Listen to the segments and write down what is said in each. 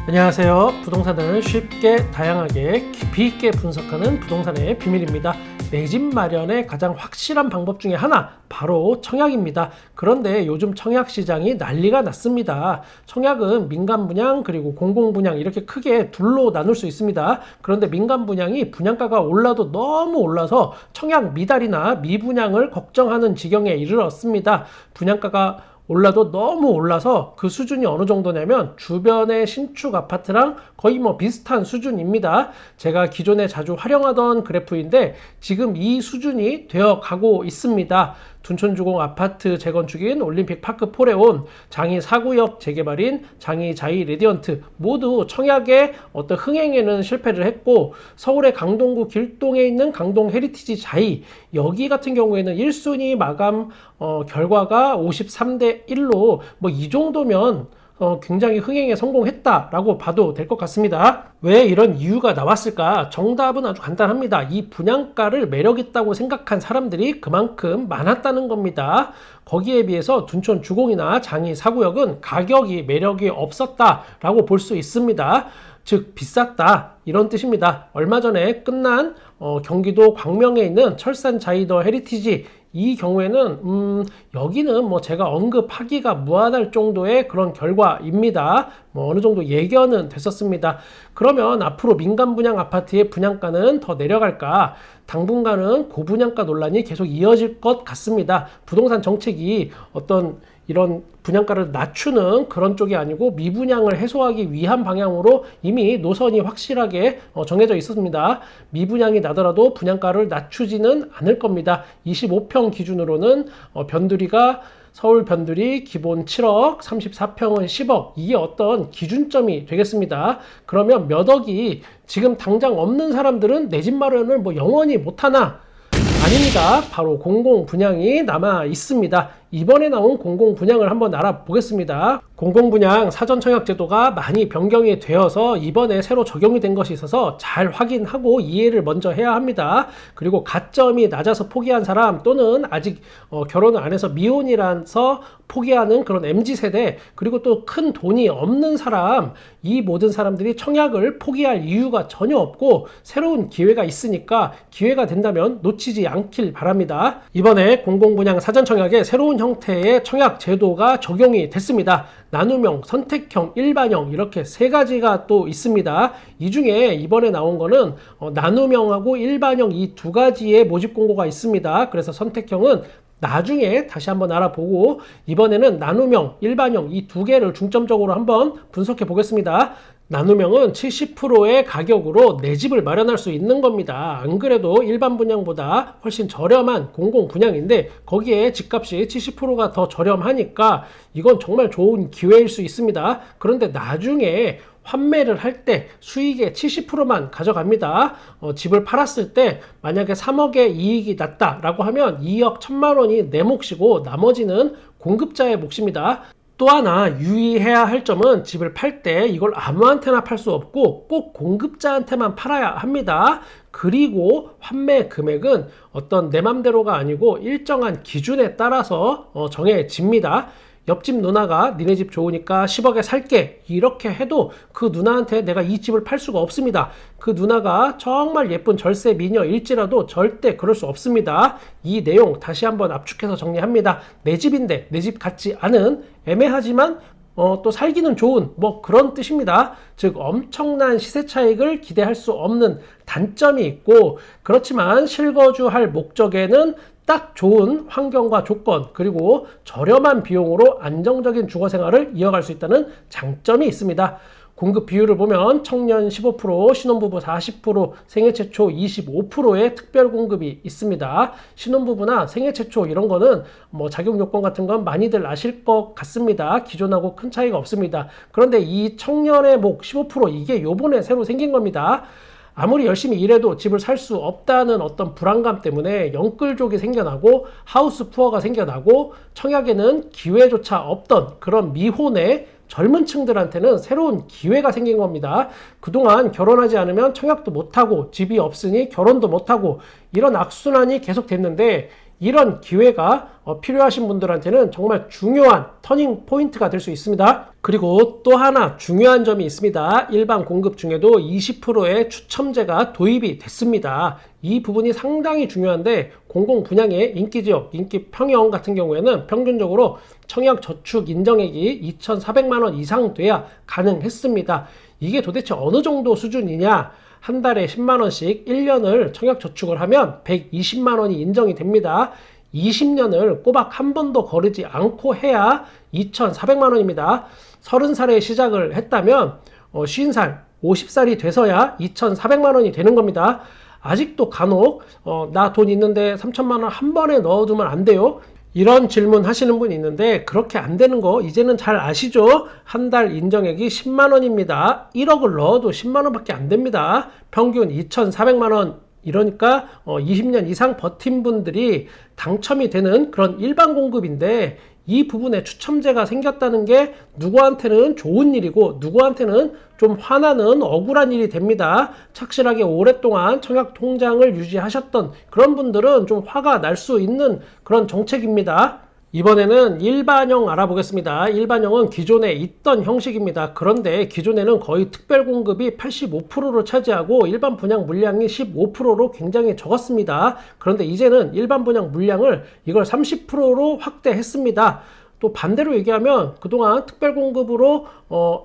안녕하세요. 부동산을 쉽게 다양하게 깊이 있게 분석하는 부동산의 비밀입니다. 내 집 마련의 가장 확실한 방법 중에 하나, 바로 청약입니다. 그런데 요즘 청약 시장이 난리가 났습니다. 청약은 민간 분양 그리고 공공 분양 이렇게 크게 둘로 나눌 수 있습니다. 그런데 민간 분양이 분양가가 올라도 너무 올라서 청약 미달이나 미분양을 걱정하는 지경에 이르렀습니다. 분양가가 올라도 너무 올라서 그 수준이 어느 정도냐면 주변의 신축 아파트랑 거의 비슷한 수준입니다. 제가 기존에 자주 활용하던 그래프인데 지금 이 수준이 되어 가고 있습니다. 둔촌주공 아파트 재건축인 올림픽 파크 포레온, 장이 4구역 재개발인 장이 자이 레디언트 모두 청약의 어떤 흥행에는 실패를 했고, 서울의 강동구 길동에 있는 강동 헤리티지 자이, 여기 같은 경우에는 1순위 마감 결과가 53대 1로 이 정도면 굉장히 흥행에 성공했다라고 봐도 될 것 같습니다. 왜 이런 이유가 나왔을까? 정답은 아주 간단합니다. 이 분양가를 매력있다고 생각한 사람들이 그만큼 많았다는 겁니다. 거기에 비해서 둔촌 주공이나 장이 4구역은 가격이 매력이 없었다라고 볼 수 있습니다. 즉 비쌌다, 이런 뜻입니다. 얼마 전에 끝난 경기도 광명에 있는 철산 자이더 헤리티지, 이 경우에는 여기는 제가 언급하기가 무한할 정도의 그런 결과입니다. 어느 정도 예견은 됐었습니다. 그러면 앞으로 민간 분양 아파트의 분양가는 더 내려갈까? 당분간은 고분양가 논란이 계속 이어질 것 같습니다. 부동산 정책이 어떤 이런 분양가를 낮추는 그런 쪽이 아니고 미분양을 해소하기 위한 방향으로 이미 노선이 확실하게 정해져 있었습니다. 미분양이 나더라도 분양가를 낮추지는 않을 겁니다. 25평 기준으로는 변두리가 서울 변두리 기본 7억, 34평은 10억, 이게 어떤 기준점이 되겠습니다. 그러면 몇 억이 지금 당장 없는 사람들은 내 집 마련을 영원히 못하나? 아닙니다. 바로 공공 분양이 남아 있습니다. 이번에 나온 공공 분양을 한번 알아보겠습니다. 공공 분양 사전 청약 제도가 많이 변경이 되어서 이번에 새로 적용이 된 것이 있어서 잘 확인하고 이해를 먼저 해야 합니다. 그리고 가점이 낮아서 포기한 사람, 또는 아직 결혼을 안 해서 미혼이라서 포기하는 그런 MZ세대, 그리고 또 큰 돈이 없는 사람, 이 모든 사람들이 청약을 포기할 이유가 전혀 없고 새로운 기회가 있으니까 기회가 된다면 놓치지 않길 바랍니다. 이번에 공공 분양 사전 청약에 새로운 형태의 청약 제도가 적용이 됐습니다. 나눔형, 선택형, 일반형, 이렇게 세 가지가 또 있습니다. 이 중에 이번에 나온 거는 나눔형하고 일반형, 이 두 가지의 모집 공고가 있습니다. 그래서 선택형은 나중에 다시 한번 알아보고, 이번에는 나눔형, 일반형 이 두 개를 중점적으로 한번 분석해 보겠습니다. 나눔형은 70%의 가격으로 내 집을 마련할 수 있는 겁니다. 안 그래도 일반 분양보다 훨씬 저렴한 공공 분양인데 거기에 집값이 70%가 더 저렴하니까 이건 정말 좋은 기회일 수 있습니다. 그런데 나중에 환매를 할 때 수익의 70%만 가져갑니다. 집을 팔았을 때 만약에 3억의 이익이 났다라고 하면 2억 1천만 원이 내 몫이고 나머지는 공급자의 몫입니다. 또 하나 유의해야 할 점은 집을 팔 때 이걸 아무한테나 팔 수 없고 꼭 공급자한테만 팔아야 합니다. 그리고 환매 금액은 어떤 내 맘대로가 아니고 일정한 기준에 따라서 정해집니다. 옆집 누나가 니네 집 좋으니까 10억에 살게, 이렇게 해도 그 누나한테 내가 이 집을 팔 수가 없습니다. 그 누나가 정말 예쁜 절세 미녀일지라도 절대 그럴 수 없습니다. 이 내용 다시 한번 압축해서 정리합니다. 내 집인데 내 집 같지 않은, 애매하지만 또 살기는 좋은 그런 뜻입니다. 즉 엄청난 시세 차익을 기대할 수 없는 단점이 있고, 그렇지만 실거주할 목적에는 딱 좋은 환경과 조건, 그리고 저렴한 비용으로 안정적인 주거 생활을 이어갈 수 있다는 장점이 있습니다. 공급 비율을 보면 청년 15%, 신혼부부 40%, 생애 최초 25%의 특별 공급이 있습니다. 신혼부부나 생애 최초 이런 거는 자격 요건 같은 건 많이들 아실 것 같습니다. 기존하고 큰 차이가 없습니다. 그런데 이 청년의 목 15%, 이게 요번에 새로 생긴 겁니다. 아무리 열심히 일해도 집을 살 수 없다는 어떤 불안감 때문에 영끌족이 생겨나고 하우스 푸어가 생겨나고 청약에는 기회조차 없던 그런 미혼의 젊은 층들한테는 새로운 기회가 생긴 겁니다. 그동안 결혼하지 않으면 청약도 못하고 집이 없으니 결혼도 못하고 이런 악순환이 계속됐는데 이런 기회가 필요하신 분들한테는 정말 중요한 터닝 포인트가 될 수 있습니다. 그리고 또 하나 중요한 점이 있습니다. 일반 공급 중에도 20%의 추첨제가 도입이 됐습니다. 이 부분이 상당히 중요한데 공공 분양의 인기지역, 인기평형 같은 경우에는 평균적으로 청약저축 인정액이 2,400만 원 이상 돼야 가능했습니다. 이게 도대체 어느 정도 수준이냐? 한 달에 10만 원씩 1년을 청약저축을 하면 120만 원이 인정이 됩니다. 20년을 꼬박 한 번도 거르지 않고 해야 2,400만 원입니다. 30살에 시작을 했다면 50살, 50살이 돼서야 2,400만 원이 되는 겁니다. 아직도 간혹 나 돈 있는데 3천만 원 한 번에 넣어두면 안 돼요? 이런 질문 하시는 분이 있는데 그렇게 안 되는 거 이제는 잘 아시죠? 한 달 인정액이 10만 원입니다. 1억을 넣어도 10만 원밖에 안 됩니다. 평균 2,400만 원. 이러니까 20년 이상 버틴 분들이 당첨이 되는 그런 일반 공급인데 이 부분에 추첨제가 생겼다는 게 누구한테는 좋은 일이고 누구한테는 좀 화나는 억울한 일이 됩니다. 착실하게 오랫동안 청약 통장을 유지하셨던 그런 분들은 좀 화가 날 수 있는 그런 정책입니다. 이번에는 일반형 알아보겠습니다. 일반형은 기존에 있던 형식입니다. 그런데 기존에는 거의 특별공급이 85%를 차지하고 일반 분양 물량이 15%로 굉장히 적었습니다. 그런데 이제는 일반 분양 물량을 이걸 30%로 확대했습니다. 또 반대로 얘기하면 그동안 특별공급으로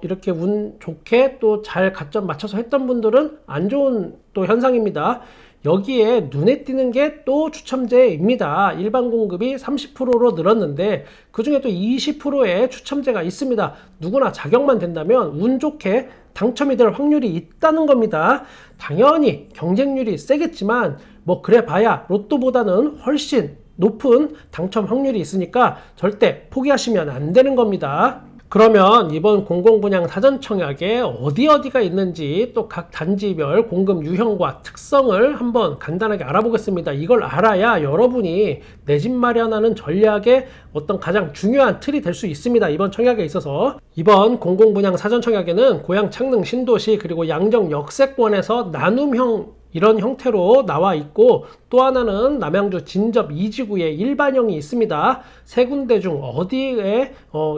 이렇게 운 좋게 또 잘 가점 맞춰서 했던 분들은 안 좋은 또 현상입니다. 여기에 눈에 띄는 게 또 추첨제입니다. 일반 공급이 30%로 늘었는데 그 중에 또 20%의 추첨제가 있습니다. 누구나 자격만 된다면 운 좋게 당첨이 될 확률이 있다는 겁니다. 당연히 경쟁률이 세겠지만 뭐 그래 봐야 로또보다는 훨씬 높은 당첨 확률이 있으니까 절대 포기하시면 안 되는 겁니다. 그러면 이번 공공분양 사전청약에 어디가 있는지 또 각 단지별 공급 유형과 특성을 한번 간단하게 알아보겠습니다. 이걸 알아야 여러분이 내 집 마련하는 전략의 어떤 가장 중요한 틀이 될 수 있습니다. 이번 청약에 있어서 이번 공공분양 사전청약에는 고양 창릉 신도시 그리고 양정 역세권에서 나눔형 이런 형태로 나와 있고 또 하나는 남양주 진접 2지구에 일반형이 있습니다. 세 군데 중 어디에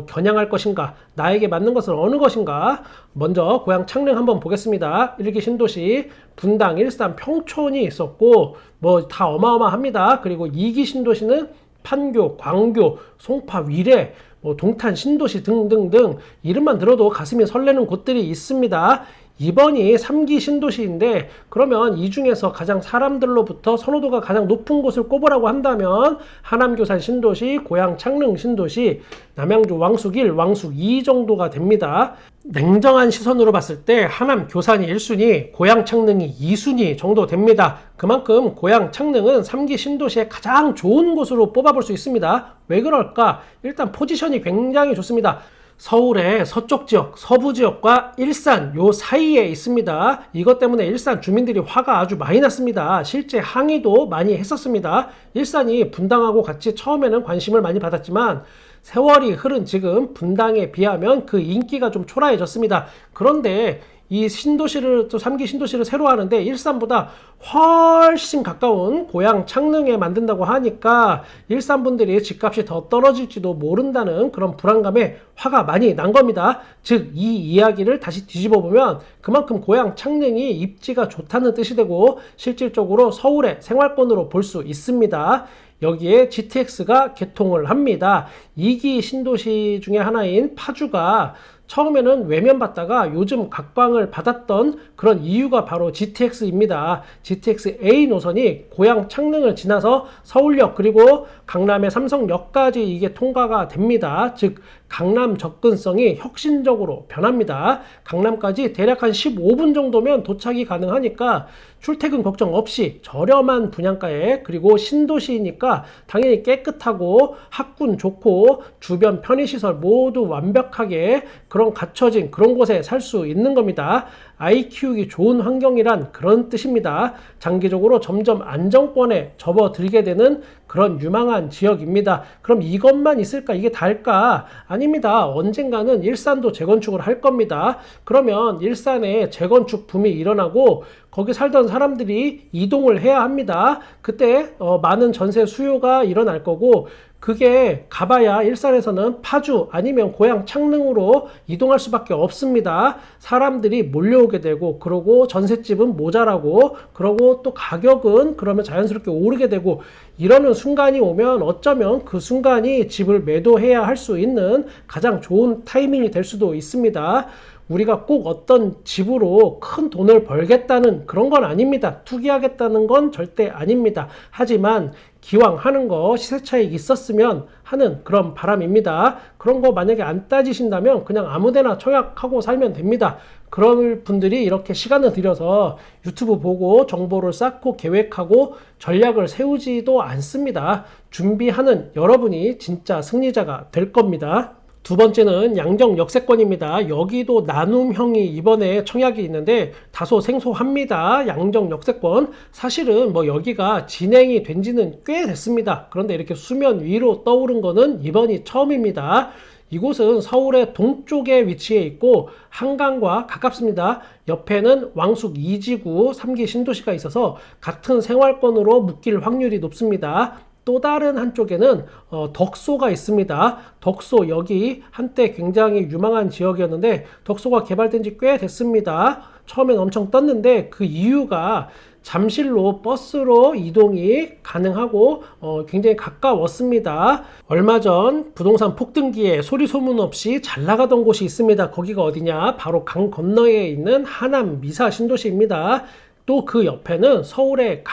겨냥할 것인가, 나에게 맞는 것은 어느 것인가. 먼저 고양 창릉 한번 보겠습니다. 1기 신도시 분당, 일산, 평촌이 있었고 뭐 다 어마어마합니다. 그리고 2기 신도시는 판교, 광교, 송파, 위례, 동탄 신도시 등등등 이름만 들어도 가슴이 설레는 곳들이 있습니다. 이번이 3기 신도시인데 그러면 이 중에서 가장 사람들로부터 선호도가 가장 높은 곳을 꼽으라고 한다면 하남교산 신도시, 고양 창릉 신도시, 남양주 왕숙 1, 왕숙 2 정도가 됩니다. 냉정한 시선으로 봤을 때 하남 교산이 1순위, 고양 창릉이 2순위 정도 됩니다. 그만큼 고양 창릉은 3기 신도시의 가장 좋은 곳으로 뽑아볼 수 있습니다. 왜 그럴까? 일단 포지션이 굉장히 좋습니다. 서울의 서쪽 지역, 서부 지역과 일산 요 사이에 있습니다. 이것 때문에 일산 주민들이 화가 아주 많이 났습니다. 실제 항의도 많이 했었습니다. 일산이 분당하고 같이 처음에는 관심을 많이 받았지만 세월이 흐른 지금 분당에 비하면 그 인기가 좀 초라해졌습니다. 그런데 이 신도시를 또 3기 신도시를 새로 하는데 일산보다 훨씬 가까운 고양 창릉에 만든다고 하니까 일산 분들이 집값이 더 떨어질지도 모른다는 그런 불안감에 화가 많이 난 겁니다. 즉 이 이야기를 다시 뒤집어 보면 그만큼 고양 창릉이 입지가 좋다는 뜻이 되고 실질적으로 서울의 생활권으로 볼 수 있습니다. 여기에 GTX가 개통을 합니다. 2기 신도시 중에 하나인 파주가 처음에는 외면받다가 요즘 각광을 받았던 그런 이유가 바로 GTX입니다. GTX A 노선이 고양 창릉을 지나서 서울역 그리고 강남의 삼성역까지 이게 통과가 됩니다. 즉 강남 접근성이 혁신적으로 변합니다. 강남까지 대략 한 15분 정도면 도착이 가능하니까 출퇴근 걱정 없이 저렴한 분양가에 그리고 신도시이니까 당연히 깨끗하고 학군 좋고 주변 편의시설 모두 완벽하게 그런 갖춰진 그런 곳에 살 수 있는 겁니다. 아이 키우기 좋은 환경이란 그런 뜻입니다. 장기적으로 점점 안정권에 접어들게 되는 그런 유망한 지역입니다. 그럼 이것만 있을까? 이게 다일까? 아닙니다. 언젠가는 일산도 재건축을 할 겁니다. 그러면 일산에 재건축 붐이 일어나고 거기 살던 사람들이 이동을 해야 합니다. 그때 많은 전세 수요가 일어날 거고, 그게 가봐야 일산에서는 파주 아니면 고향 창릉으로 이동할 수밖에 없습니다. 사람들이 몰려오게 되고, 그러고 전셋집은 모자라고, 그러고 또 가격은 그러면 자연스럽게 오르게 되고, 이러는 순간이 오면 어쩌면 그 순간이 집을 매도해야 할 수 있는 가장 좋은 타이밍이 될 수도 있습니다. 우리가 꼭 어떤 집으로 큰 돈을 벌겠다는 그런 건 아닙니다. 투기하겠다는 건 절대 아닙니다. 하지만 기왕 하는 거 시세 차익 있었으면 하는 그런 바람입니다. 그런 거 만약에 안 따지신다면 그냥 아무데나 청약하고 살면 됩니다. 그런 분들이 이렇게 시간을 들여서 유튜브 보고 정보를 쌓고 계획하고 전략을 세우지도 않습니다. 준비하는 여러분이 진짜 승리자가 될 겁니다. 두 번째는 양정 역세권입니다. 여기도 나눔형이 이번에 청약이 있는데 다소 생소합니다. 양정 역세권. 사실은 여기가 진행이 된 지는 꽤 됐습니다. 그런데 이렇게 수면 위로 떠오른 거는 이번이 처음입니다. 이곳은 서울의 동쪽에 위치해 있고 한강과 가깝습니다. 옆에는 왕숙 2지구 3기 신도시가 있어서 같은 생활권으로 묶일 확률이 높습니다. 또 다른 한쪽에는 덕소가 있습니다. 덕소, 여기 한때 굉장히 유망한 지역이었는데 덕소가 개발된 지 꽤 됐습니다. 처음엔 엄청 떴는데 그 이유가 잠실로 버스로 이동이 가능하고 굉장히 가까웠습니다. 얼마 전 부동산 폭등기에 소리 소문 없이 잘 나가던 곳이 있습니다. 거기가 어디냐? 바로 강 건너에 있는 하남 미사 신도시입니다. 또 그 옆에는 서울의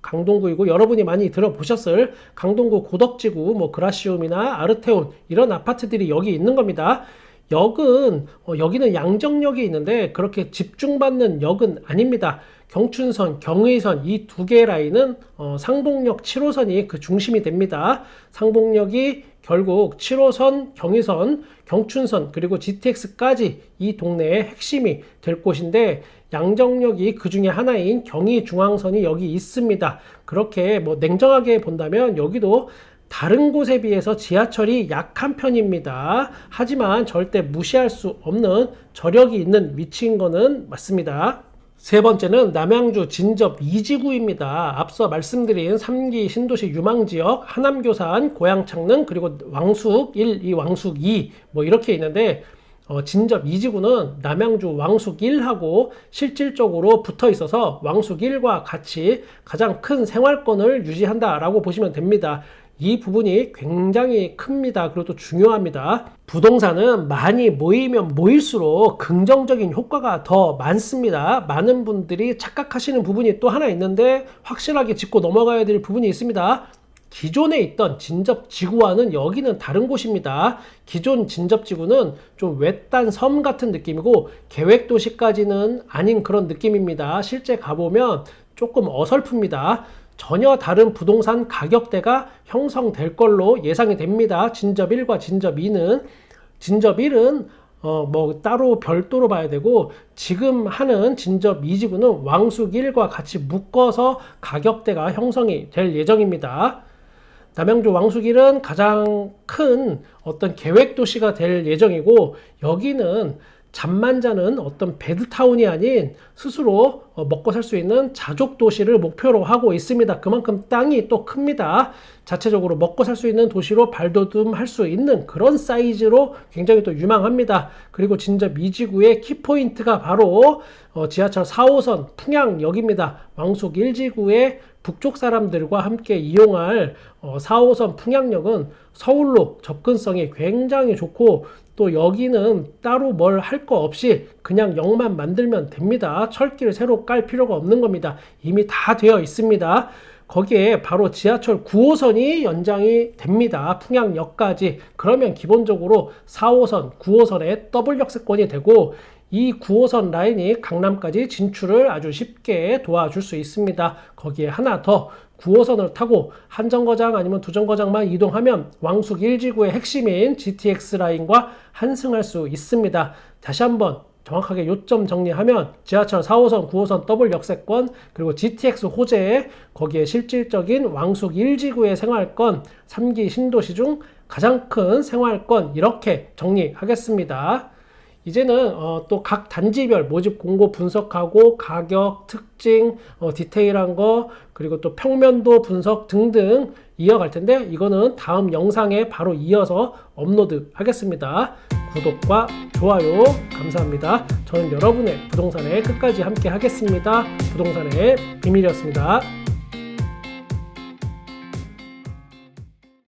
강동구이고 여러분이 많이 들어보셨을 강동구 고덕지구 그라시움이나 아르테온 이런 아파트들이 여기 있는 겁니다. 여기는 양정역이 있는데 그렇게 집중받는 역은 아닙니다. 경춘선, 경의선 이 두 개의 라인은 상봉역 7호선이 그 중심이 됩니다. 상봉역이 결국 7호선, 경의선, 경춘선 그리고 GTX까지 이 동네의 핵심이 될 곳인데 양정역이 그 중에 하나인 경의중앙선이 여기 있습니다. 그렇게 냉정하게 본다면 여기도 다른 곳에 비해서 지하철이 약한 편입니다. 하지만 절대 무시할 수 없는 저력이 있는 위치인 거는 맞습니다. 세 번째는 남양주 진접 2지구입니다. 앞서 말씀드린 3기 신도시 유망지역 하남교산, 고양창릉 그리고 왕숙 1, 이 왕숙 2 이렇게 있는데 진접 2지구는 남양주 왕숙 1하고 실질적으로 붙어 있어서 왕숙 1과 같이 가장 큰 생활권을 유지한다라고 보시면 됩니다. 이 부분이 굉장히 큽니다. 그리고 또 중요합니다. 부동산은 많이 모이면 모일수록 긍정적인 효과가 더 많습니다. 많은 분들이 착각하시는 부분이 또 하나 있는데 확실하게 짚고 넘어가야 될 부분이 있습니다. 기존에 있던 진접지구와는 여기는 다른 곳입니다. 기존 진접지구는 좀 외딴 섬 같은 느낌이고 계획도시까지는 아닌 그런 느낌입니다. 실제 가보면 조금 어설픕니다. 전혀 다른 부동산 가격대가 형성될 걸로 예상이 됩니다. 진접 1과 진접 2는 진접 1은 따로 별도로 봐야 되고 지금 하는 진접 2지구는 왕숙 1과 같이 묶어서 가격대가 형성이 될 예정입니다. 남양주 왕숙 1은 가장 큰 어떤 계획 도시가 될 예정이고 여기는 잠만 자는 어떤 베드타운이 아닌 스스로 먹고 살 수 있는 자족 도시를 목표로 하고 있습니다. 그만큼 땅이 또 큽니다. 자체적으로 먹고 살 수 있는 도시로 발돋움할 수 있는 그런 사이즈로 굉장히 또 유망합니다. 그리고 진접 2지구의 키포인트가 바로 지하철 4호선 풍양역입니다. 왕숙 1지구의 북쪽 사람들과 함께 이용할 4호선 풍양역은 서울로 접근성이 굉장히 좋고 또 여기는 따로 뭘 할 거 없이 그냥 역만 만들면 됩니다. 철길을 새로 깔 필요가 없는 겁니다. 이미 다 되어 있습니다. 거기에 바로 지하철 9호선이 연장이 됩니다. 풍양역까지. 그러면 기본적으로 4호선, 9호선의 더블 역세권이 되고 이 9호선 라인이 강남까지 진출을 아주 쉽게 도와줄 수 있습니다. 거기에 하나 더 9호선을 타고 한 정거장 아니면 두 정거장만 이동하면 왕숙 1지구의 핵심인 GTX 라인과 환승할 수 있습니다. 다시 한번 정확하게 요점 정리하면 지하철 4호선, 9호선 더블 역세권 그리고 GTX 호재에 거기에 실질적인 왕숙 1지구의 생활권 3기 신도시 중 가장 큰 생활권 이렇게 정리하겠습니다. 이제는 또 각 단지별 모집 공고 분석하고 가격, 특징, 디테일한 거, 그리고 또 평면도 분석 등등 이어갈 텐데 이거는 다음 영상에 바로 이어서 업로드 하겠습니다. 구독과 좋아요 감사합니다. 저는 여러분의 부동산에 끝까지 함께 하겠습니다. 부동산의 비밀이었습니다.